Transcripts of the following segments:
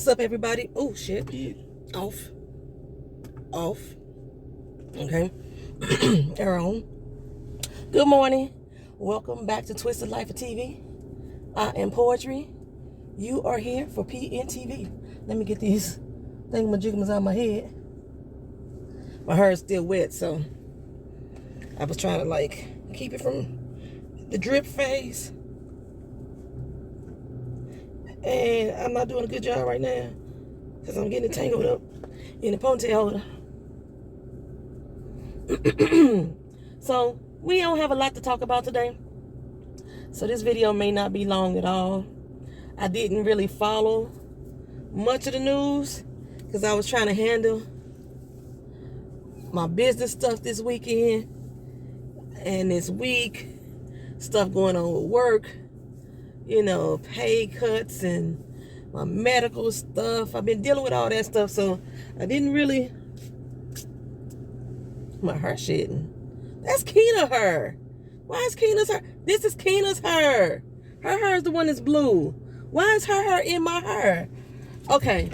What's up, everybody? Oh, shit. Off. Okay. They're on. Good morning. Welcome back to Twisted Life of TV. I am Poetry. You are here for PNTV. Let me get these thingamajigmas out of my head. My hair is still wet, so I was trying to keep it from the drip phase. And I'm not doing a good job right now because I'm getting it tangled up in the ponytail holder. So we don't have a lot to talk about today. So this video may not be long at all. I didn't really follow much of the news because I was trying to handle my business stuff this weekend and this week. Stuff going on with work. You know, pay cuts and my medical stuff. I've been dealing with all that stuff, so I didn't really. My hair shedding. That's Keena's hair. Why is Keena's hair? This is Keena's hair. Her hair is the one that's blue. Why is her hair in my hair? Okay.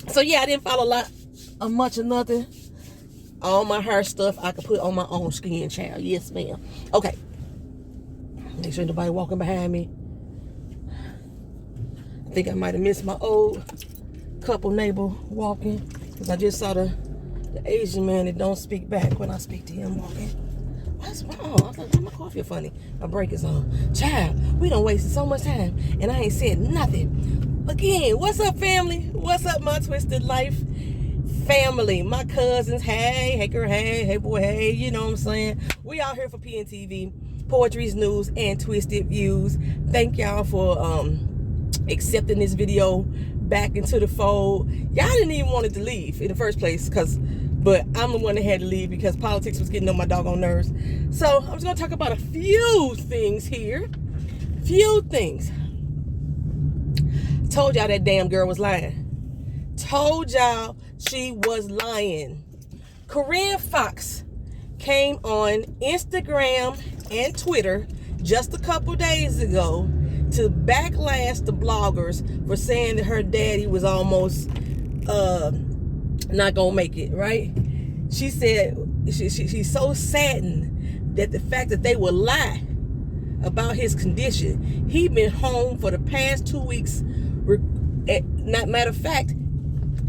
So yeah, I didn't follow a lot of much of nothing. All my hair stuff I could put on my own skin, child. Yes, ma'am. Okay. Make sure nobody walking behind me. I think I might have missed my old couple neighbor walking because I just saw the Asian man that don't speak back when I speak to him walking. What's wrong? I was like, my coffee funny. My break is on. Child, we done wasted so much time and I ain't said nothing. Again, what's up, family? What's up, my Twisted Life family? My cousins, hey girl, hey boy, hey, you know what I'm saying? We out here for PNTV, Poetry's News and Twisted Views. Thank y'all for accepting this video back into the fold. Y'all didn't even want it to leave in the first place, but I'm the one that had to leave because politics was getting on my doggone nerves. So I'm just gonna talk about a few things here. Few things. Told y'all that damn girl was lying. Told y'all she was lying. Corinne Fox came on Instagram and Twitter just a couple days ago to backlash the bloggers for saying that her daddy was almost not gonna make it, right? She said she's so saddened that the fact that they would lie about his condition. He been home for the past 2 weeks. Matter of fact,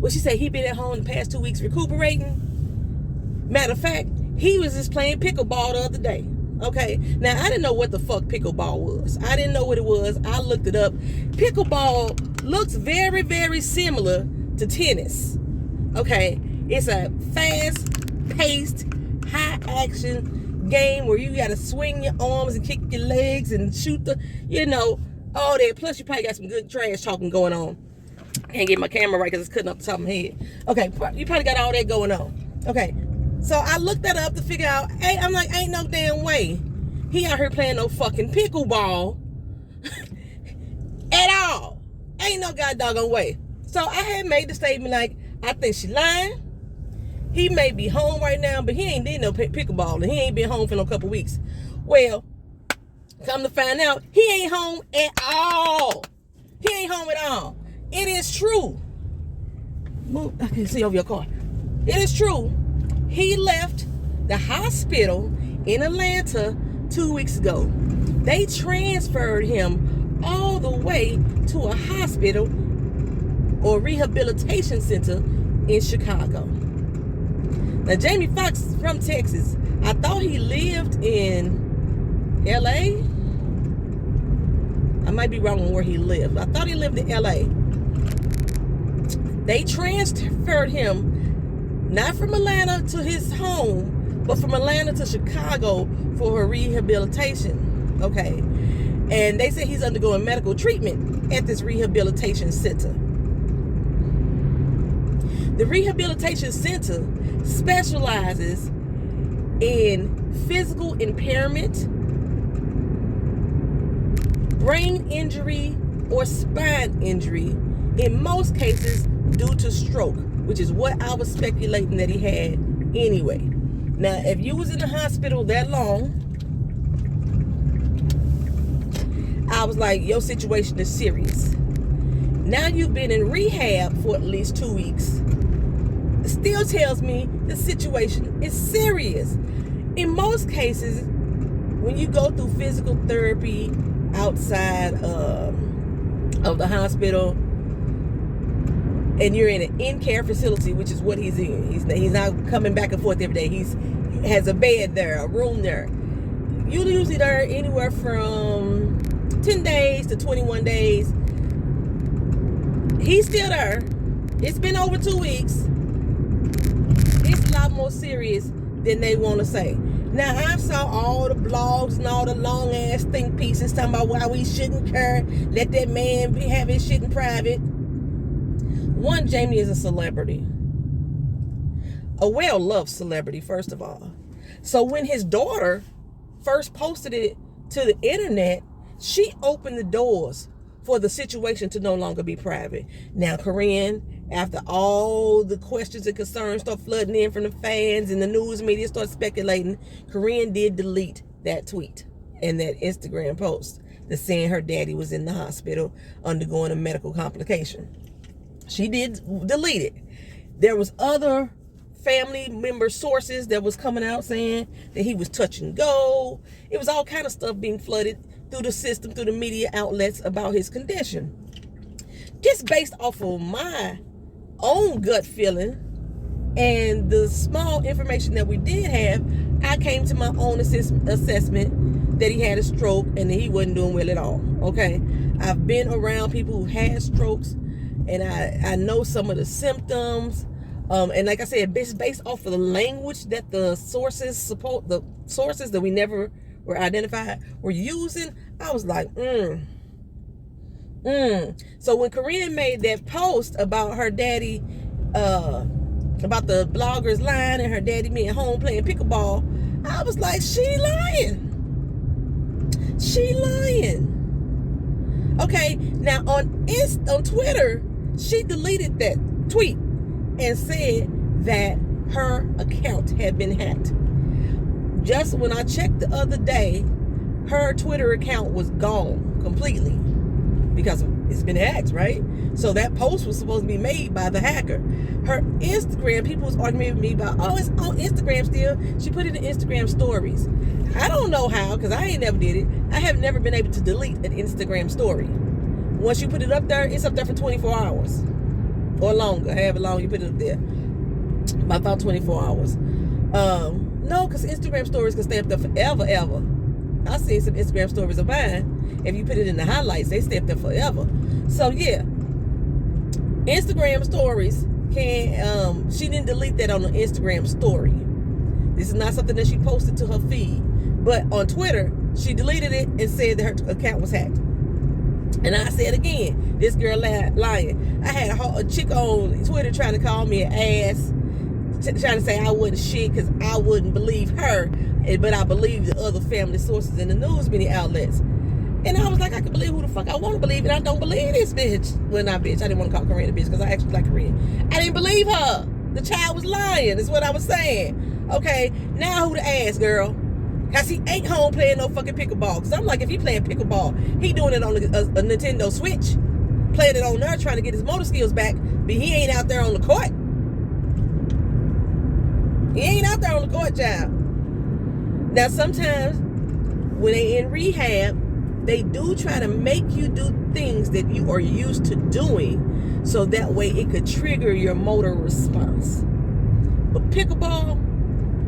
what she said, he been at home the past 2 weeks recuperating. Matter of fact, he was just playing pickleball the other day. Okay, now I didn't know what the fuck pickleball was. I didn't know what it was. I looked it up. Pickleball looks very, very similar to tennis. Okay, it's a fast-paced, high-action game where you gotta swing your arms and kick your legs and shoot all that. Plus, you probably got some good trash talking going on. Can't get my camera right because it's cutting up the top of my head. Okay, you probably got all that going on. Okay. So I looked that up to figure out, hey, I'm like, ain't no damn way he out here playing no fucking pickleball at all. Ain't no god doggone way. So I had made the statement like, I think she lying. He may be home right now, but he ain't did no pickleball and he ain't been home for no couple weeks. Well, come to find out, he ain't home at all. He ain't home at all. It is true. Move, I can see over your car. It is true. He left the hospital in Atlanta 2 weeks ago. They transferred him all the way to a hospital or rehabilitation center in Chicago. Now, Jamie Foxx from Texas. I thought he lived in LA. I might be wrong on where he lived. I thought he lived in LA. They transferred him not from Atlanta to his home, but from Atlanta to Chicago for her rehabilitation. Okay. And they say he's undergoing medical treatment at this rehabilitation center. The rehabilitation center specializes in physical impairment, brain injury, or spine injury, in most cases due to stroke, which is what I was speculating that he had anyway. Now, if you was in the hospital that long, I was like, your situation is serious. Now you've been in rehab for at least 2 weeks. It still tells me the situation is serious. In most cases, when you go through physical therapy outside of the hospital, and you're in an in-care facility, which is what he's in. He's not coming back and forth every day. He has a bed there, a room there. You're usually there anywhere from 10 days to 21 days. He's still there. It's been over 2 weeks. It's a lot more serious than they want to say. Now, I saw all the blogs and all the long-ass think pieces talking about why we shouldn't care. Let that man have his shit in private. One, Jamie is a celebrity. A well-loved celebrity, first of all. So when his daughter first posted it to the internet, she opened the doors for the situation to no longer be private. Now, Corinne, after all the questions and concerns start flooding in from the fans and the news media start speculating, Corinne did delete that tweet and that Instagram post that saying her daddy was in the hospital undergoing a medical complication. She did delete it. There was other family member sources that was coming out saying that he was touch and go. It was all kind of stuff being flooded through the system, through the media outlets about his condition. Just based off of my own gut feeling and the small information that we did have, I came to my own assessment that he had a stroke and that he wasn't doing well at all. Okay, I've been around people who had strokes, and I know some of the symptoms. And like I said, based off of the language that the sources that we never were identified were using, I was like, So when Corinne made that post about her daddy, about the bloggers lying and her daddy being home playing pickleball, I was like, she lying. She lying. Okay, now on Twitter, she deleted that tweet and said that her account had been hacked. Just when I checked the other day, her Twitter account was gone completely because it's been hacked, right? So that post was supposed to be made by the hacker. Her Instagram, people was arguing with me about, oh, it's on Instagram still. She put it in Instagram stories. I don't know how, because I ain't never did it. I have never been able to delete an Instagram story. Once you put it up there, it's up there for 24 hours or longer, however long you put it up there. About 24 hours. No, because Instagram stories can stay up there forever, ever. I've seen some Instagram stories of mine. If you put it in the highlights, they stay up there forever. So yeah, Instagram stories can, she didn't delete that on the Instagram story. This is not something that she posted to her feed. But on Twitter, she deleted it and said that her account was hacked. And I said again, this girl lying. I had a chick on Twitter trying to call me an ass, trying to say I wasn't shit because I wouldn't believe her, but I believe the other family sources and the news media outlets. And I was like, I can believe who the fuck I want to believe, and I don't believe this bitch. Well, not bitch. I didn't want to call Corinne a bitch because I actually like Corinne. I didn't believe her. The child was lying, is what I was saying. Okay, now who to ask, girl? Because he ain't home playing no fucking pickleball. Because I'm like, if he playing pickleball, he doing it on a Nintendo Switch, playing it on there, trying to get his motor skills back, but he ain't out there on the court. He ain't out there on the court, child. Now, sometimes when they in rehab, they do try to make you do things that you are used to doing, so that way it could trigger your motor response. But pickleball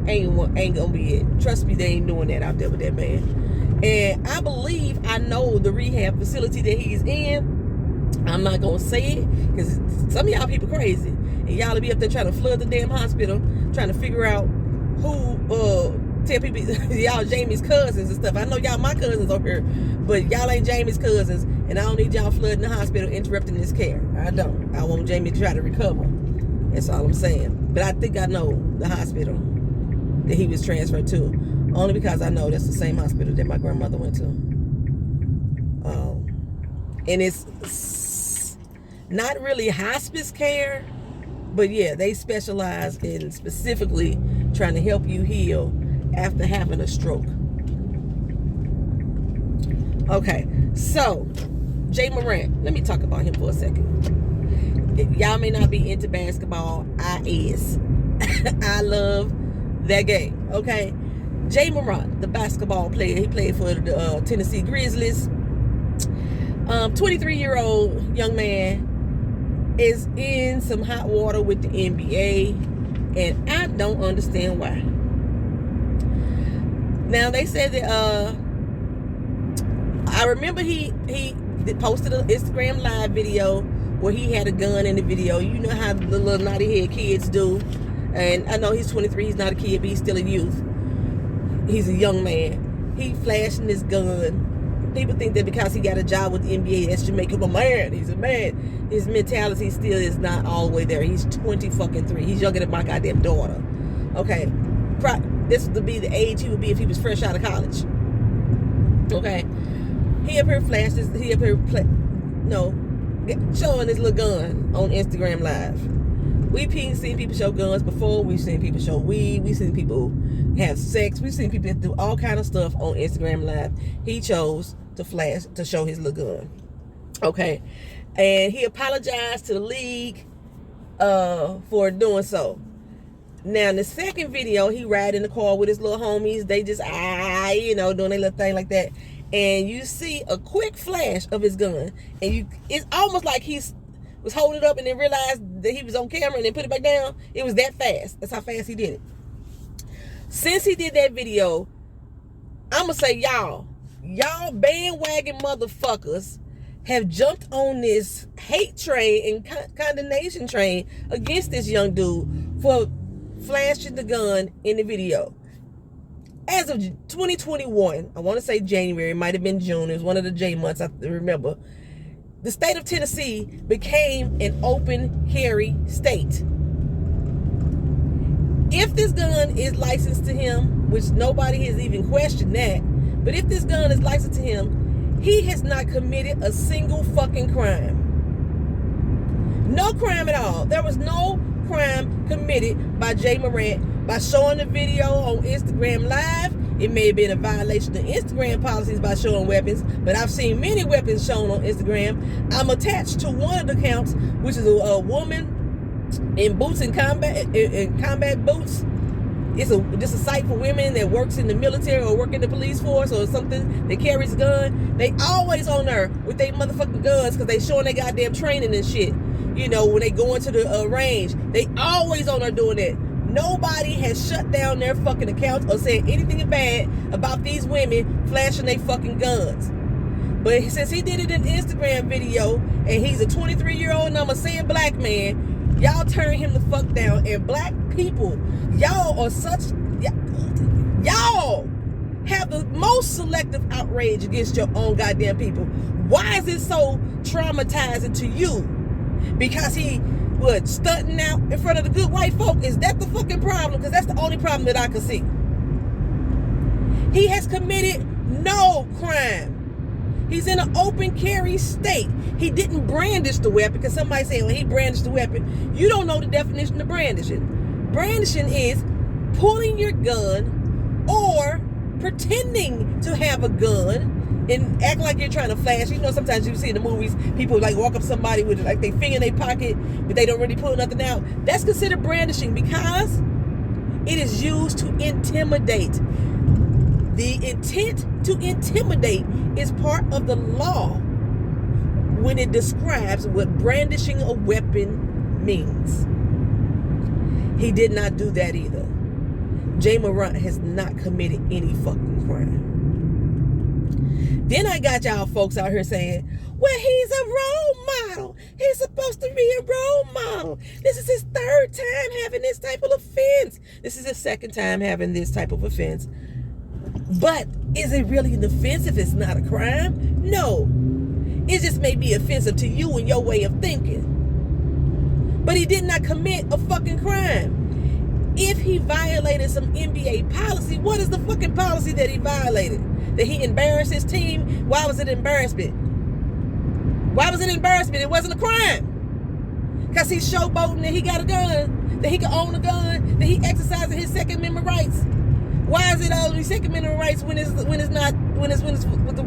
ain't gonna be it. Trust me, they ain't doing that out there with that man. And I believe I know the rehab facility that he's in. I'm not gonna say it because some of y'all people crazy, and y'all will be up there trying to flood the damn hospital, trying to figure out who tell people y'all Jamie's cousins and stuff. I know y'all my cousins over here, but y'all ain't Jamie's cousins, and I don't need y'all flooding the hospital, interrupting his care. I don't. I want Jamie to try to recover. That's all I'm saying. But I think I know the hospital that he was transferred to, only because I know that's the same hospital that my grandmother went to. And it's not really hospice care, but yeah, they specialize in specifically trying to help you heal after having a stroke. Okay, so Jay Morant. Let me talk about him for a second. Y'all may not be into basketball. I is. I love that game. Okay. Jay Morant, the basketball player. He played for the Tennessee Grizzlies. 23-year-old young man is in some hot water with the NBA, and I don't understand why. Now they said that I remember he posted an Instagram live video where he had a gun in the video. You know how the little naughty head kids do. And I know he's 23, he's not a kid, but he's still a youth. He's a young man. He flashing his gun. People think that because he got a job with the NBA, that should make him a man. He's a man. His mentality still is not all the way there. He's 23. He's younger than my goddamn daughter. Okay. This would be the age he would be if he was fresh out of college. Okay. He up here flashes. He up here showing his little gun on Instagram Live. We've seen people show guns before. We've seen people show weed. We've seen people have sex. We've seen people do all kind of stuff on Instagram Live. He chose to show his little gun. Okay. And he apologized to the league for doing so. Now, in the second video, he ride in the car with his little homies. They just, doing their little thing like that. And you see a quick flash of his gun. And it's almost like he was holding it up and then realized that he was on camera and then put it back down. It was that fast. That's how fast he did it. Since he did that video, I'm going to say y'all bandwagon motherfuckers have jumped on this hate train and condemnation train against this young dude for flashing the gun in the video. As of 2021, I want to say January, it might have been June, it was one of the J months, I remember, the state of Tennessee became an open carry state. If this gun is licensed to him, which nobody has even questioned that, but if this gun is licensed to him, he has not committed a single fucking crime. No crime at all. There was no crime committed by Jay Morant by showing the video on Instagram Live. It may have been a violation of Instagram policies by showing weapons, but I've seen many weapons shown on Instagram. I'm attached to one of the accounts, which is a woman in boots and combat boots. It's just a site for women that works in the military or work in the police force or something that carries a gun. They always on there with their motherfucking guns because they showing their goddamn training and shit. When they go into the range, they always on there doing that. Nobody has shut down their fucking accounts or said anything bad about these women flashing their fucking guns. But since he did it in an Instagram video, and he's a 23-year-old, and I'm going to say a black man, y'all turn him the fuck down. And black people, y'all have the most selective outrage against your own goddamn people. Why is it so traumatizing to you? Because he stunting out in front of the good white folk? Is that the fucking problem? Because that's the only problem that I can see. He has committed no crime. He's in an open carry state. He didn't brandish the weapon, because somebody saying, well, he brandished the weapon. You don't know the definition of brandishing. Brandishing is pulling your gun or pretending to have a gun and act like you're trying to flash. Sometimes you see in the movies, people walk up to somebody with their finger in their pocket, but they don't really pull nothing out. That's considered brandishing because it is used to intimidate. The intent to intimidate is part of the law when it describes what brandishing a weapon means. He did not do that either. Jay Morant has not committed any fucking crime. Then I got y'all folks out here saying, well, he's a role model. He's supposed to be a role model. This is his third time having this type of offense. This is his second time having this type of offense. But is it really an offense if it's not a crime? No. It just may be offensive to you and your way of thinking. But he did not commit a fucking crime. If he violated some NBA policy, what is the fucking policy that he violated? That he embarrassed his team? Why was it embarrassment? Why was it embarrassment? It wasn't a crime. Because he's showboating that he got a gun, that he can own a gun, that he exercising his Second Amendment rights. Why is it only Second Amendment rights when it's with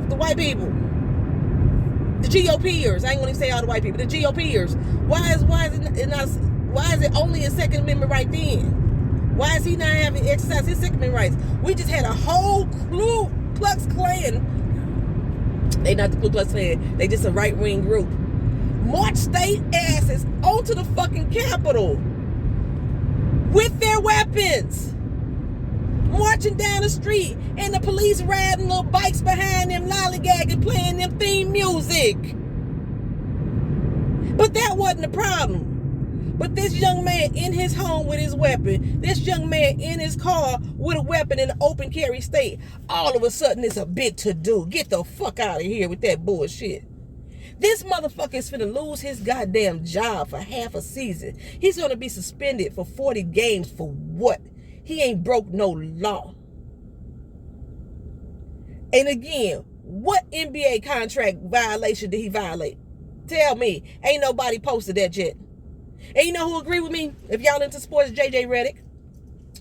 the white people? The GOPers. I ain't gonna even say all the white people. The GOPers. Why is it only a Second Amendment right then? Why is he not having exercise his Second Amendment rights? We just had a whole Ku Klux Klan. They not the Ku Klux Klan. They just a right-wing group. March their asses onto the fucking Capitol with their weapons. Marching down the street, and the police riding little bikes behind them, lollygagging, playing them theme music. But that wasn't the problem. But this young man in his home with his weapon, this young man in his car with a weapon in an open carry state, all of a sudden it's a big to-do. Get the fuck out of here with that bullshit. This motherfucker is finna lose his goddamn job for half a season. He's gonna be suspended for 40 games for what? He ain't broke no law. And again, what NBA contract violation did he violate? Tell me. Ain't nobody posted that yet. And you know who agree with me? If y'all into sports, JJ Redick.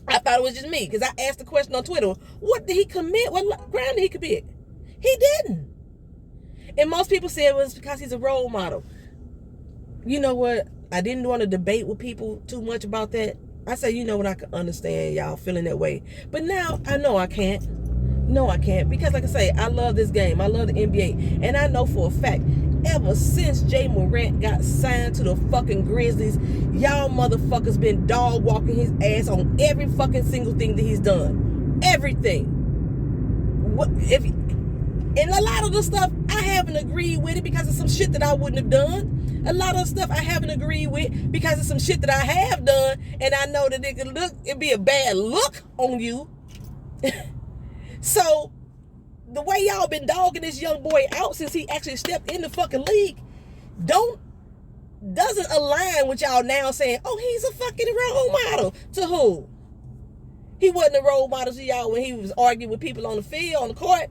I thought it was just me because I asked the question on Twitter. What did he commit? What crime did he commit? He didn't. And most people say it was because he's a role model. You know what? I didn't want to debate with people too much about that. I say, you know what, I can understand y'all feeling that way. But now I know I can't. No, I can't. Because like I say, I love this game. I love the NBA. And I know for a fact, ever since Jay Morant got signed to the fucking Grizzlies, y'all motherfuckers been dog walking his ass on every fucking single thing that he's done. Everything. And a lot of the stuff, I haven't agreed with it because of some shit that I wouldn't have done. A lot of stuff I haven't agreed with because of some shit that I have done, and I know that it'd be a bad look on you. So, the way y'all been dogging this young boy out since he actually stepped in the fucking league, doesn't align with y'all now saying, oh, he's a fucking role model. To who? He wasn't a role model to y'all when he was arguing with people on the field, on the court.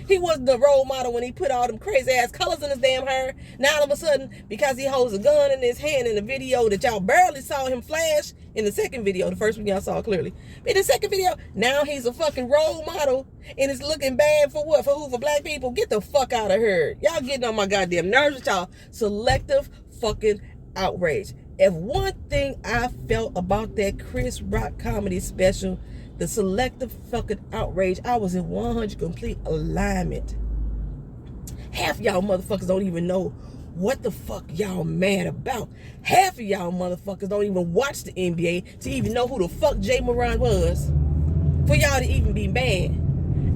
He wasn't the role model when he put all them crazy ass colors in his damn hair. Now all of a sudden, because he holds a gun in his hand in the video that y'all barely saw him flash in the second video, the first one y'all saw clearly. In the second video, now he's a fucking role model and it's looking bad for what? For who? For black people? Get the fuck out of here. Y'all getting on my goddamn nerves with y'all selective fucking outrage. If one thing I felt about that Chris Rock comedy special, the selective fucking outrage, I was in 100 complete alignment. Half of y'all motherfuckers don't even know what the fuck y'all mad about. Half of y'all motherfuckers don't even watch the NBA to even know who the fuck Jay Morant was for y'all to even be mad.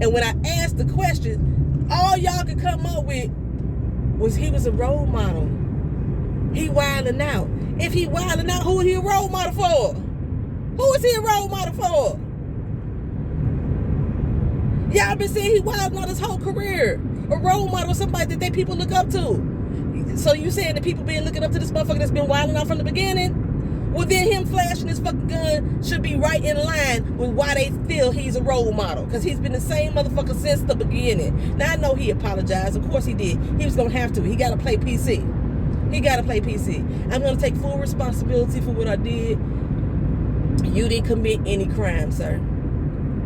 And when I asked the question, all y'all could come up with was he was a role model. He wilding out. If he wilding out, who is he a role model for? Who is he a role model for? Y'all been saying he wilding out his whole career. A role model, somebody that people look up to. So you saying that people been looking up to this motherfucker that's been wilding out from the beginning? Well, then him flashing his fucking gun should be right in line with why they feel he's a role model. Because he's been the same motherfucker since the beginning. Now, I know he apologized. Of course he did. He was going to have to. He got to play PC. He got to play PC. I'm going to take full responsibility for what I did. You didn't commit any crime, sir.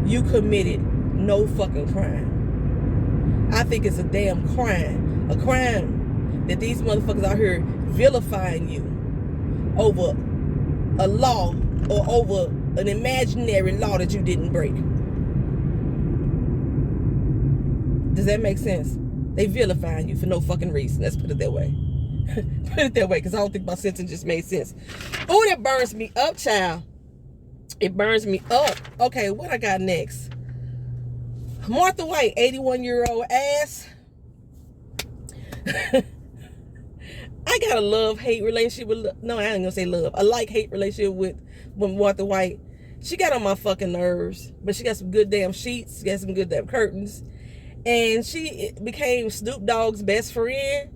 You committed no fucking crime. I think it's a damn crime. A crime that these motherfuckers out here vilifying you over a law or over an imaginary law that you didn't break. Does that make sense? They vilifying you for no fucking reason. Let's put it that way. Put it that way, because I don't think my sentence just made sense. Oh, that burns me up, child. It burns me up. Okay, what I got next? Martha White, 81-year-old ass. I got a love-hate relationship with, no, I ain't gonna say love. A like-hate relationship with Martha White. She got on my fucking nerves, but she got some good damn sheets. She got some good damn curtains. And she became Snoop Dogg's best friend.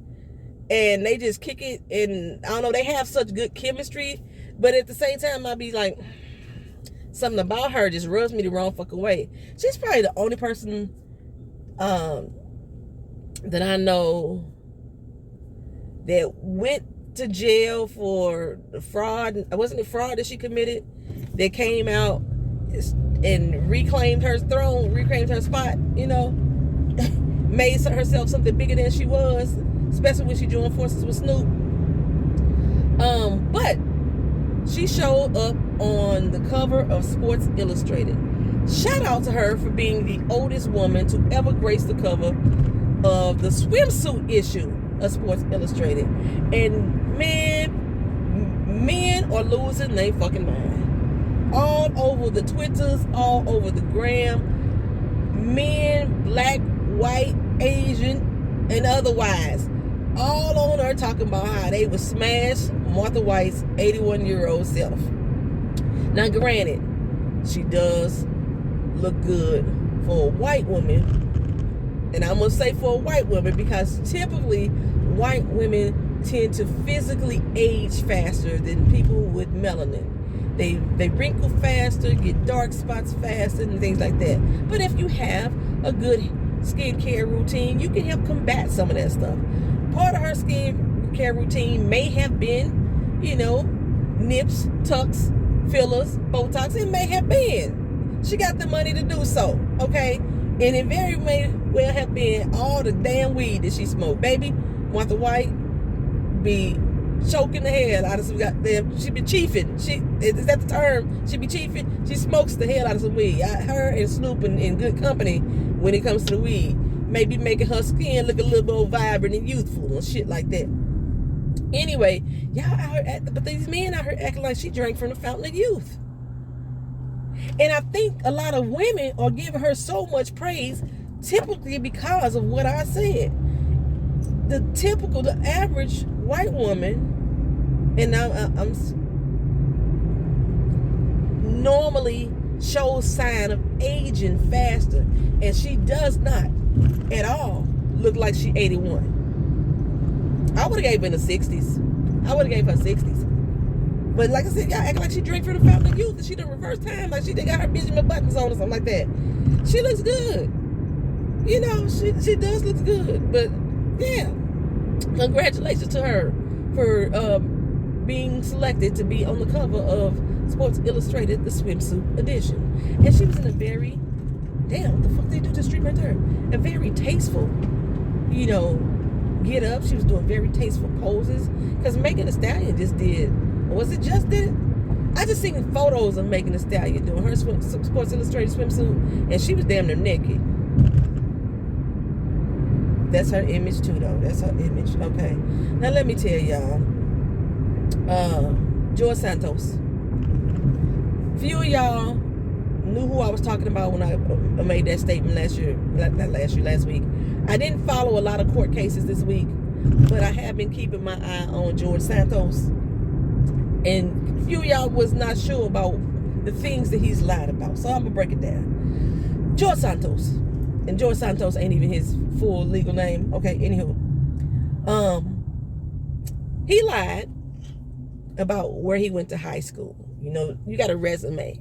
And they just kick it. And I don't know, they have such good chemistry. But at the same time, I'd be like, something about her just rubs me the wrong fucking way. She's probably the only person that I know that went to jail for the fraud. Wasn't it fraud that she committed? That came out and reclaimed her throne, reclaimed her spot, you know. made herself something bigger than she was, especially when she joined forces with Snoop. But she showed up on the cover of Sports Illustrated. Shout out to her for being the oldest woman to ever grace the cover of the swimsuit issue of Sports Illustrated. And man, men are losing their fucking mind. All over the Twitters, all over the gram. Men, black, white, Asian, and otherwise, all on her talking about how they would smash Martha White's 81-year-old self. Now, granted, she does look good for a white woman, and I'm gonna say for a white woman because typically white women tend to physically age faster than people with melanin. They wrinkle faster, get dark spots faster, and things like that. But if you have a good skincare routine, you can help combat some of that stuff. Part of her skincare routine may have been, nips, tucks, fillers, Botox. It may have been. She got the money to do so, okay? And it very may well have been all the damn weed that she smoked. Baby, Martha White be choking the hell out of some goddamn, she be chiefing. Is that the term? She be chiefing? She smokes the hell out of some weed. Her and Snoop in good company when it comes to the weed. Maybe making her skin look a little more vibrant and youthful and shit like that. Anyway, y'all out here, but these men out here acting like she drank from the fountain of youth. And I think a lot of women are giving her so much praise typically because of what I said. The average white woman, and I'm normally shows sign of aging faster, and she does not at all look like she 81. I would have gave her in the 60s. I would have gave her 60s. But like I said, y'all act like she drank from the fountain of youth and she done reverse time, like she done got her Benjamin Buttons on or something like that. She looks good. She does look good. But yeah, congratulations to her for being selected to be on the cover of Sports Illustrated, the swimsuit edition. And she was in a very, what the fuck they do to the street right there? A very tasteful, get up. She was doing very tasteful poses. Because Megan Thee Stallion just did, was it just did? I just seen photos of Megan Thee Stallion doing her Sports Illustrated swimsuit, and she was damn near naked. That's her image too, though. That's her image. Okay. Now let me tell y'all. George Santos. Few of y'all knew who I was talking about when I made that statement last week. I didn't follow a lot of court cases this week, but I have been keeping my eye on George Santos. And few of y'all was not sure about the things that he's lied about. So I'm going to break it down. George Santos. And George Santos ain't even his full legal name. Okay, anywho. He lied about where he went to high school. You got a resume.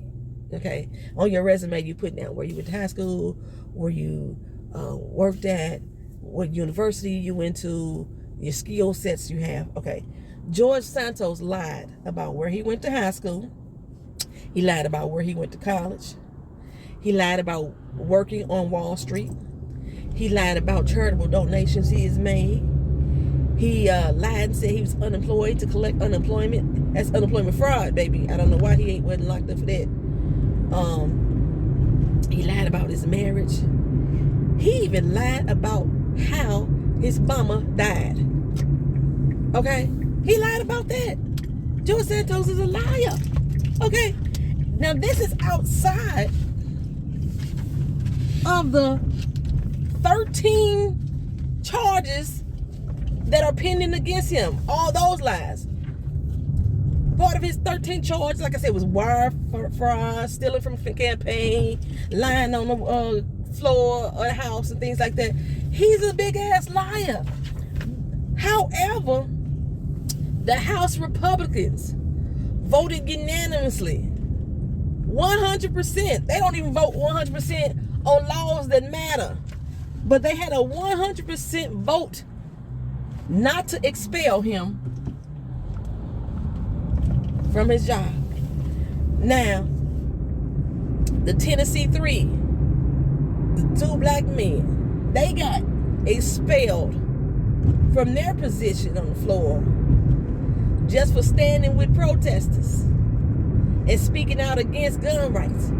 Okay? On your resume, you put down where you went to high school, where you worked at, what university you went to, your skill sets you have. Okay. George Santos lied about where he went to high school. He lied about where he went to college. He lied about working on Wall Street. He lied about charitable donations he has made. He lied and said he was unemployed to collect unemployment. That's unemployment fraud, baby. I don't know why he wasn't locked up for that. He lied about his marriage. He even lied about how his mama died. Okay? He lied about that. George Santos is a liar. Okay? Now, this is outside of the 13 charges that are pending against him. All those lies. Part of his 13 charges, like I said, was wire fraud, stealing from campaign, lying on the floor of the house and things like that. He's a big-ass liar. However, the House Republicans voted unanimously. 100%. They don't even vote 100% on laws that matter. But they had a 100% vote not to expel him from his job. Now, the Tennessee 3, the two black men, they got expelled from their position on the floor just for standing with protesters and speaking out against gun rights.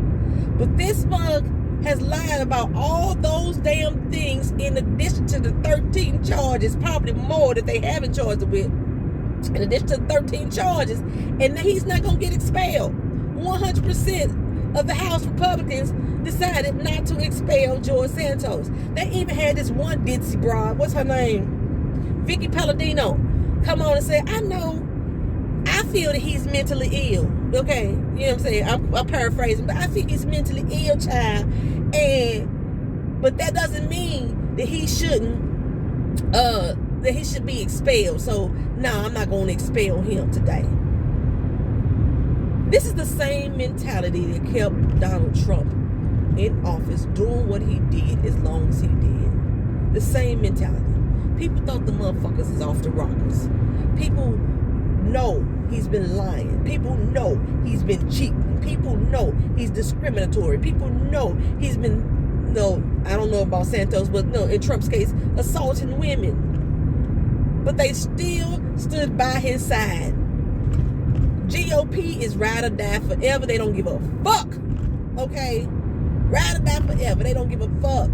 But this mug has lied about all those damn things in addition to the 13 charges, probably more that they haven't charged him with, in addition to the 13 charges, and he's not going to get expelled. 100% of the House Republicans decided not to expel George Santos. They even had this one ditzy broad, what's her name? Vicky Palladino, come on and say, I feel that he's mentally ill. Okay, you know what I'm saying? I'm paraphrasing, but I feel he's mentally ill, child. But that doesn't mean that he shouldn't, that he should be expelled. So, no, I'm not going to expel him today. This is the same mentality that kept Donald Trump in office doing what he did as long as he did. The same mentality. People thought the motherfuckers is off the rockers. People know he's been lying. People know he's been cheating. People know he's discriminatory. People know he's been, no, I don't know about Santos, but no, in Trump's case, assaulting women. But they still stood by his side. GOP is ride or die forever. They don't give a fuck. Okay? Ride or die forever. They don't give a fuck.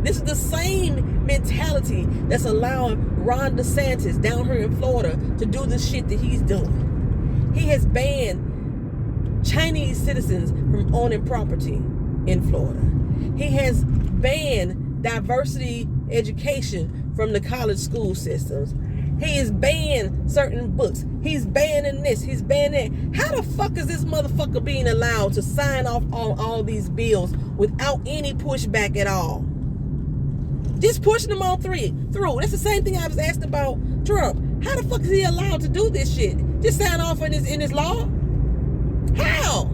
This is the same mentality that's allowing Ron DeSantis down here in Florida to do the shit that he's doing. He has banned Chinese citizens from owning property in Florida. He has banned diversity education from the college school systems. He has banned certain books. He's banning this. He's banning that. How the fuck is this motherfucker being allowed to sign off on all these bills without any pushback at all? Just pushing them on through. That's the same thing I was asked about Trump. How the fuck is he allowed to do this shit? Just sign off in his law? How?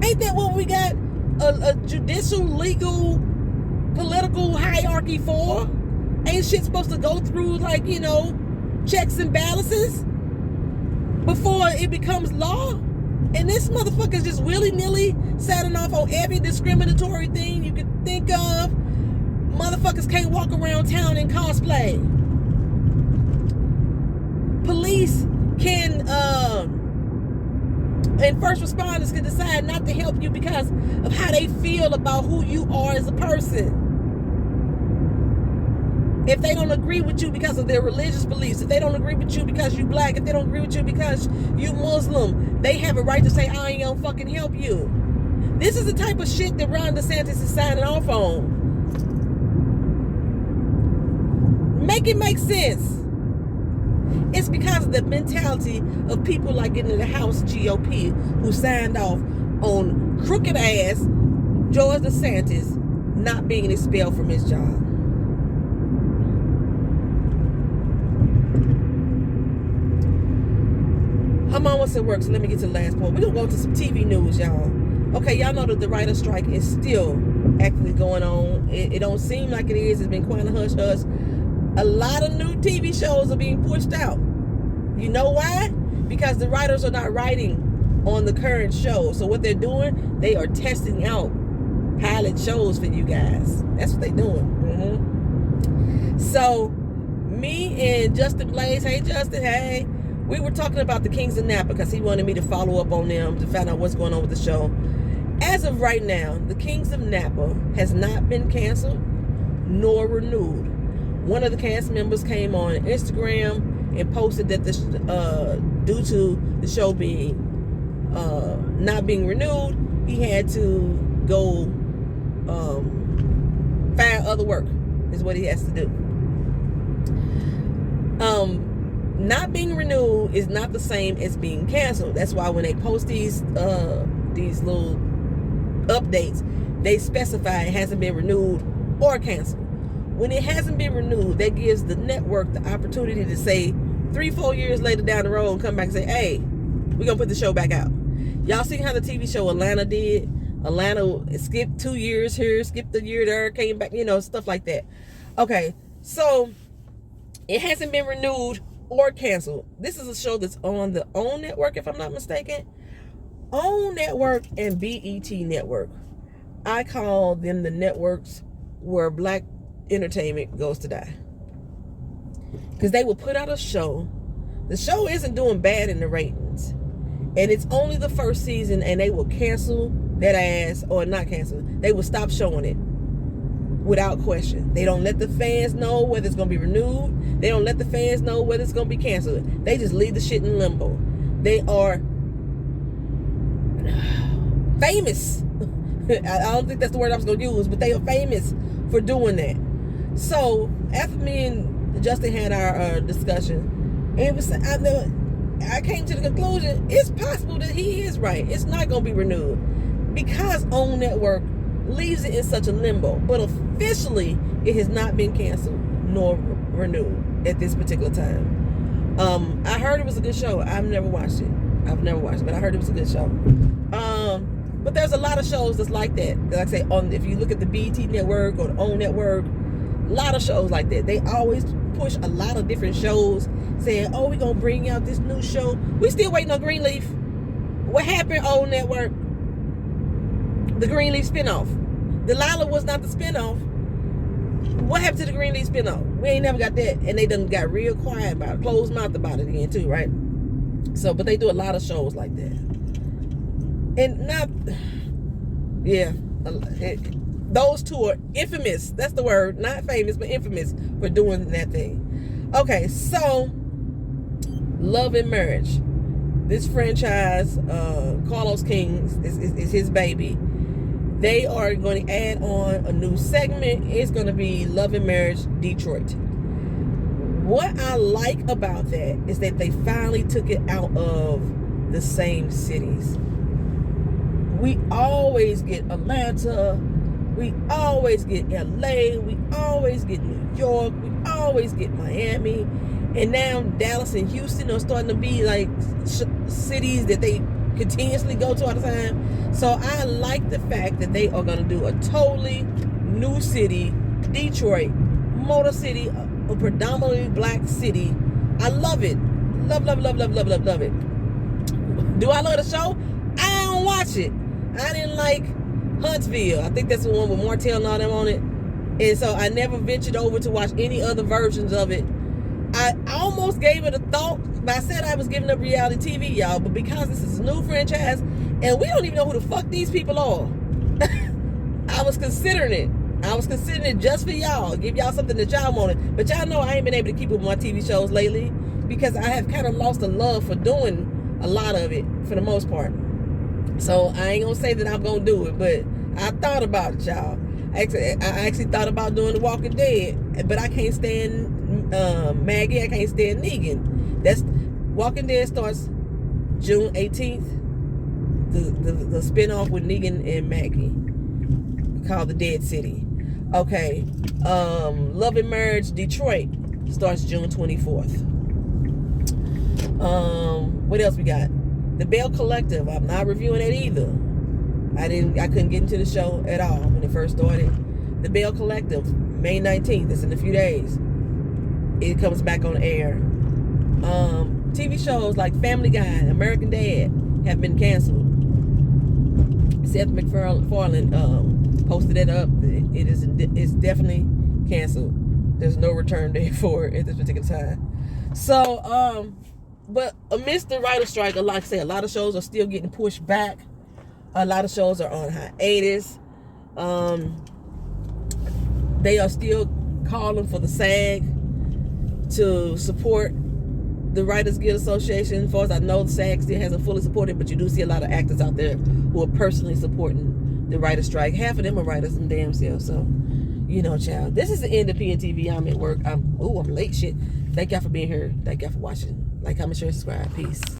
Ain't that what we got a judicial, legal, political hierarchy for? Ain't shit supposed to go through, like, you know, checks and balances before it becomes law? And this motherfucker's just willy-nilly signing off on every discriminatory thing you could think of. Motherfuckers can't walk around town in cosplay. Police can, and first responders can decide not to help you because of how they feel about who you are as a person. If they don't agree with you because of their religious beliefs, if they don't agree with you because you black, if they don't agree with you because you Muslim, they have a right to say, I ain't gonna fucking help you. This is the type of shit that Ron DeSantis is signing off on. Make it make sense. It's because of the mentality of people like in the House GOP who signed off on crooked ass George DeSantis not being expelled from his job. I'm almost at work, so let me get to the last point. We're going to go to some TV news, y'all. Okay, y'all know that the writer's strike is still actively going on. It don't seem like it is. It's been quite a hush-hush. A lot of new TV shows are being pushed out. You know why? Because the writers are not writing on the current show. So what they're doing, they are testing out pilot shows for you guys. That's what they're doing. So, me and Justin Blaze, hey Justin, hey. We were talking about the Kings of Napa because he wanted me to follow up on them to find out what's going on with the show. As of right now, the Kings of Napa has not been canceled nor renewed. One of the cast members came on Instagram and posted that due to the show being not being renewed, he had to go find other work, is what he has to do. Not being renewed is not the same as being canceled. That's why when they post these little updates, they specify it hasn't been renewed or canceled. When it hasn't been renewed, that gives the network the opportunity to say 3-4 years later down the road, come back and say, hey, we're going to put the show back out. Y'all seen how the TV show Atlanta did? Atlanta skipped 2 years here, skipped a year there, came back, you know, stuff like that. Okay, so it hasn't been renewed or canceled. This is a show that's on the OWN network, if I'm not mistaken. OWN network and BET network. I call them the networks where black entertainment goes to die. Because they will put out a show. The show isn't doing bad in the ratings. And it's only the first season, and they will cancel that ass, or not cancel. They will stop showing it without question. They don't let the fans know whether it's going to be renewed. They don't let the fans know whether it's going to be canceled. They just leave the shit in limbo. They are famous. I don't think that's the word I was going to use, but they are famous for doing that. So after me and Justin had our discussion, it was I came to the conclusion it's possible that he is right. It's not going to be renewed because OWN Network leaves it in such a limbo. But officially, it has not been canceled nor renewed at this particular time. I heard it was a good show. I've never watched it, but I heard it was a good show. But there's a lot of shows that's like that. Like I say, if you look at the BET Network or the OWN Network, a lot of shows like that. They always push a lot of different shows saying, oh, we're going to bring out this new show. We still waiting on Greenleaf. What happened, OWN Network? The Greenleaf spinoff. Delilah was not the spinoff. What happened to the Greenleaf spinoff? We ain't never got that. And they done got real quiet about it, closed mouth about it again too, right? So, but they do a lot of shows like that. And not, yeah, those two are infamous. That's the word. Not famous, but infamous for doing that thing. Okay, so Love and Marriage. This franchise, Carlos King is his baby. They are going to add on a new segment. It's going to be Love and Marriage Detroit. What I like about that is that they finally took it out of the same cities. We always get Atlanta, we always get LA, we always get New York, we always get Miami, and now Dallas and Houston are starting to be like cities that they continuously go to all the time. So I like the fact that they are going to do a totally new city, Detroit, Motor City, a predominantly black city. I love it. Love it. Do I love the show? I don't watch it. I didn't like Huntsville. I think that's the one with Martell and all them on it. And so I never ventured over to watch any other versions of it. I almost gave it a thought, but I said I was giving up reality TV, y'all. But because this is a new franchise, and we don't even know who the fuck these people are, I was considering it. I was considering it just for y'all, give y'all something that y'all wanted. But y'all know I ain't been able to keep up with my TV shows lately because I have kind of lost the love for doing a lot of it for the most part. So I ain't gonna say that I'm gonna do it, but I thought about it, y'all. I actually thought about doing The Walking Dead, but I can't stand Maggie. I can't stand Negan. That's Walking Dead starts June 18th. The spinoff with Negan and Maggie called The Dead City. Okay, Love and Marriage Detroit starts June 24th. What else we got? The Bell Collective. I'm not reviewing it either. I couldn't get into the show at all when it first started. The Bell Collective, May 19th. It's in a few days. It comes back on air. TV shows like Family Guy, American Dad have been canceled. Seth MacFarlane posted it up. It's definitely canceled. There's no return date for it at this particular time. So, but amidst the writer strike, like I say, a lot of shows are still getting pushed back. A lot of shows are on hiatus. They are still calling for the SAG to support the Writers Guild Association. As far as I know, the SAG still hasn't fully supported, but you do see a lot of actors out there who are personally supporting the writer strike. Half of them are writers them damn self. So, you know, child. This is the end of PNTV. I'm at work. I'm late. Shit. Thank y'all for being here. Thank y'all for watching. Like, comment, share, subscribe. Peace.